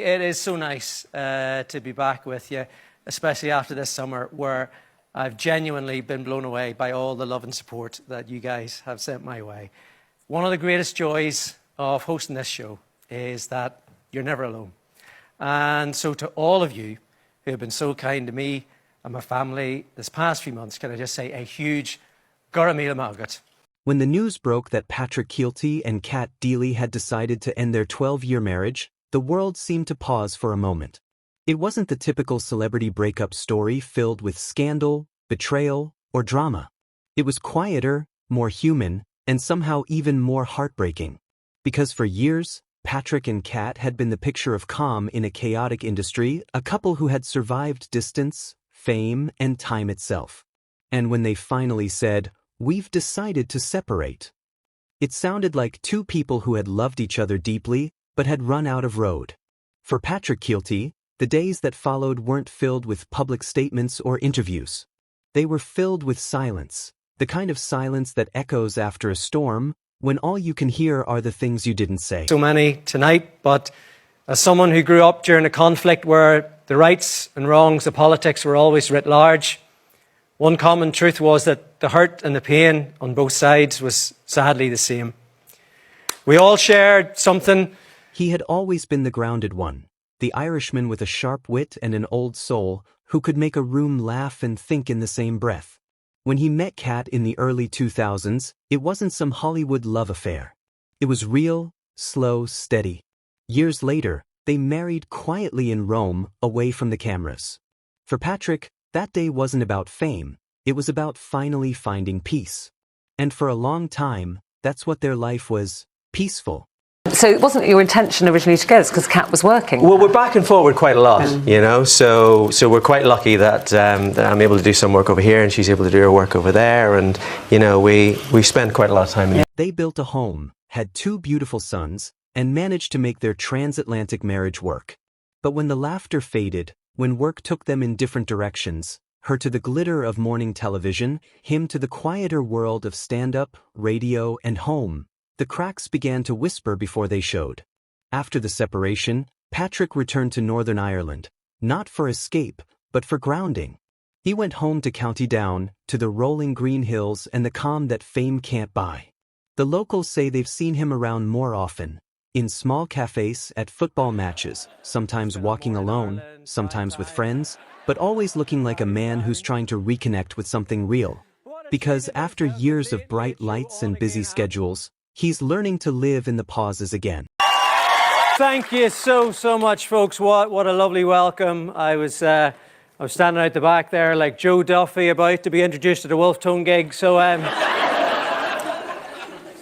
It is so nice to be back with you, especially after this summer where I've genuinely been blown away by all the love and support that you guys have sent my way. One of the greatest joys of hosting this show is that you're never alone. And so to all of you who have been so kind to me and my family this past few months, can I just say a huge Garamila Malgat. When the news broke that Patrick Kielty and Cat Deeley had decided to end their 12-year marriage, the world seemed to pause for a moment. It wasn't the typical celebrity breakup story filled with scandal, betrayal, or drama. It was quieter, more human, and somehow even more heartbreaking. Because for years, Patrick and Cat had been the picture of calm in a chaotic industry, a couple who had survived distance, fame, and time itself. And when they finally said, "We've decided to separate," it sounded like two people who had loved each other deeply, but had run out of road. For Patrick Kielty, the days that followed weren't filled with public statements or interviews. They were filled with silence, the kind of silence that echoes after a storm, when all you can hear are the things you didn't say. So many tonight, but as someone who grew up during a conflict where the rights and wrongs of politics were always writ large, one common truth was that the hurt and the pain on both sides was sadly the same. We all shared something. He had always been the grounded one, the Irishman with a sharp wit and an old soul, who could make a room laugh and think in the same breath. When he met Cat in the early 2000s, it wasn't some Hollywood love affair. It was real, slow, steady. Years later, they married quietly in Rome, away from the cameras. For Patrick, that day wasn't about fame, it was about finally finding peace. And for a long time, that's what their life was, peaceful. So it wasn't your intention originally to get us because Cat was working? Well, we're back and forward quite a lot, you know, so we're quite lucky that I'm able to do some work over here and she's able to do her work over there, and, you know, we spend quite a lot of time in the... They built a home, had two beautiful sons, and managed to make their transatlantic marriage work. But when the laughter faded, when work took them in different directions, her to the glitter of morning television, him to the quieter world of stand-up, radio, and home, the cracks began to whisper before they showed. After the separation, Patrick returned to Northern Ireland, not for escape, but for grounding. He went home to County Down, to the rolling green hills and the calm that fame can't buy. The locals say they've seen him around more often, in small cafes, at football matches, sometimes walking alone, sometimes with friends, but always looking like a man who's trying to reconnect with something real. Because after years of bright lights and busy schedules, he's learning to live in the pauses again. Thank you so much, folks. What a lovely welcome. I was standing out the back there like Joe Duffy about to be introduced at a Wolf Tone gig. So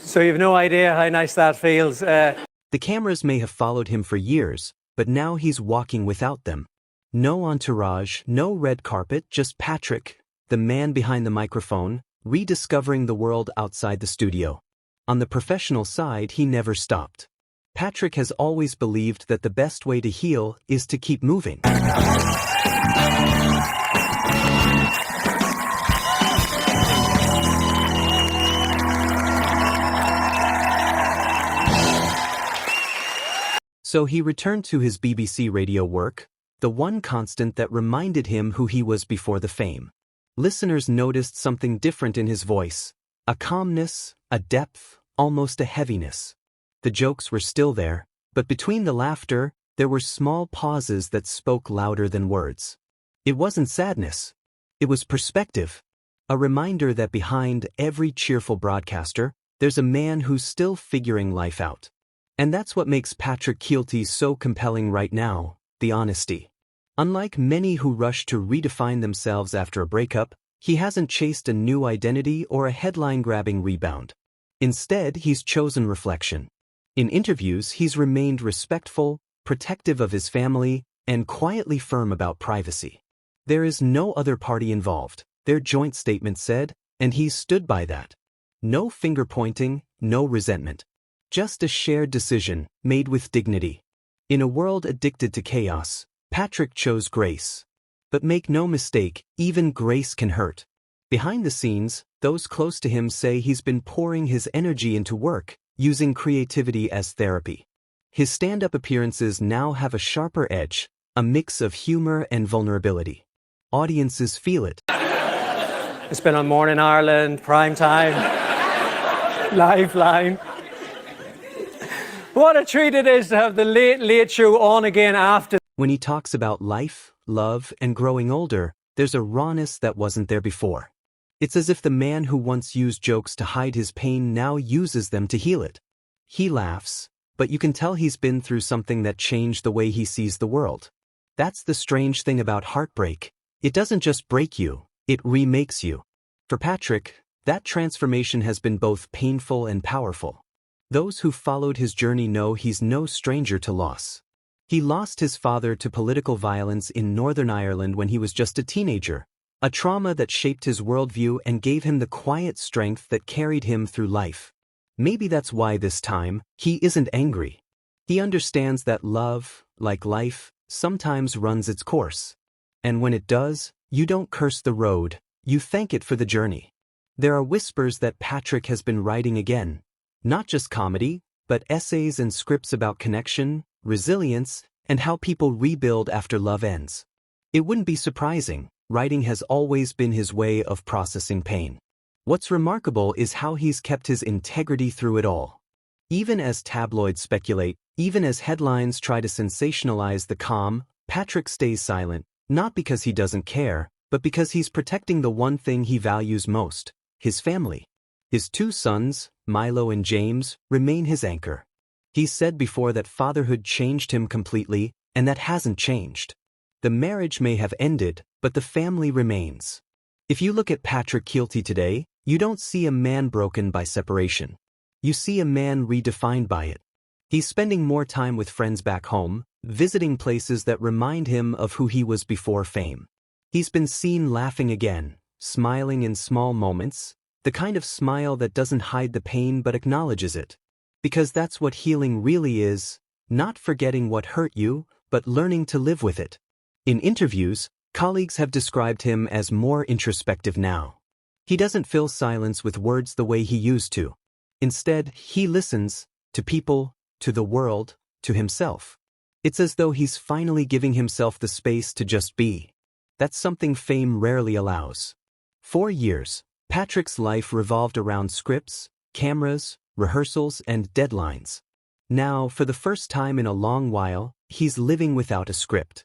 so you've no idea how nice that feels. The cameras may have followed him for years, but now he's walking without them. No entourage, no red carpet, just Patrick, the man behind the microphone, rediscovering the world outside the studio. On the professional side, he never stopped. Patrick has always believed that the best way to heal is to keep moving. So he returned to his BBC radio work, the one constant that reminded him who he was before the fame. Listeners noticed something different in his voice, a calmness, a depth, almost a heaviness. The jokes were still there, but between the laughter, there were small pauses that spoke louder than words. It wasn't sadness. It was perspective. A reminder that behind every cheerful broadcaster, there's a man who's still figuring life out. And that's what makes Patrick Kielty so compelling right now, the honesty. Unlike many who rush to redefine themselves after a breakup, he hasn't chased a new identity or a headline-grabbing rebound. Instead, he's chosen reflection. In interviews, he's remained respectful, protective of his family, and quietly firm about privacy. There is no other party involved, their joint statement said, and he's stood by that. No finger-pointing, no resentment. Just a shared decision, made with dignity. In a world addicted to chaos, Patrick chose grace. But make no mistake, even grace can hurt. Behind the scenes, those close to him say he's been pouring his energy into work, using creativity as therapy. His stand-up appearances now have a sharper edge, a mix of humor and vulnerability. Audiences feel it. It's been on Morning Ireland, Prime Time, Lifeline. What a treat it is to have the Late Show on again after. When he talks about life, love, and growing older, there's a rawness that wasn't there before. It's as if the man who once used jokes to hide his pain now uses them to heal it. He laughs, but you can tell he's been through something that changed the way he sees the world. That's the strange thing about heartbreak. It doesn't just break you, it remakes you. For Patrick, that transformation has been both painful and powerful. Those who followed his journey know he's no stranger to loss. He lost his father to political violence in Northern Ireland when he was just a teenager, a trauma that shaped his worldview and gave him the quiet strength that carried him through life. Maybe that's why this time, he isn't angry. He understands that love, like life, sometimes runs its course. And when it does, you don't curse the road, you thank it for the journey. There are whispers that Patrick has been writing again. Not just comedy, but essays and scripts about connection, resilience, and how people rebuild after love ends. It wouldn't be surprising, writing has always been his way of processing pain. What's remarkable is how he's kept his integrity through it all. Even as tabloids speculate, even as headlines try to sensationalize the calm, Patrick stays silent, not because he doesn't care, but because he's protecting the one thing he values most, his family. His 2 sons, Milo and James, remain his anchor. He's said before that fatherhood changed him completely, and that hasn't changed. The marriage may have ended, but the family remains. If you look at Patrick Kielty today, you don't see a man broken by separation. You see a man redefined by it. He's spending more time with friends back home, visiting places that remind him of who he was before fame. He's been seen laughing again, smiling in small moments, the kind of smile that doesn't hide the pain but acknowledges it. Because that's what healing really is, not forgetting what hurt you, but learning to live with it. In interviews, colleagues have described him as more introspective now. He doesn't fill silence with words the way he used to. Instead, he listens, to people, to the world, to himself. It's as though he's finally giving himself the space to just be. That's something fame rarely allows. For years, Patrick's life revolved around scripts, cameras, rehearsals, and deadlines. Now, for the first time in a long while, he's living without a script.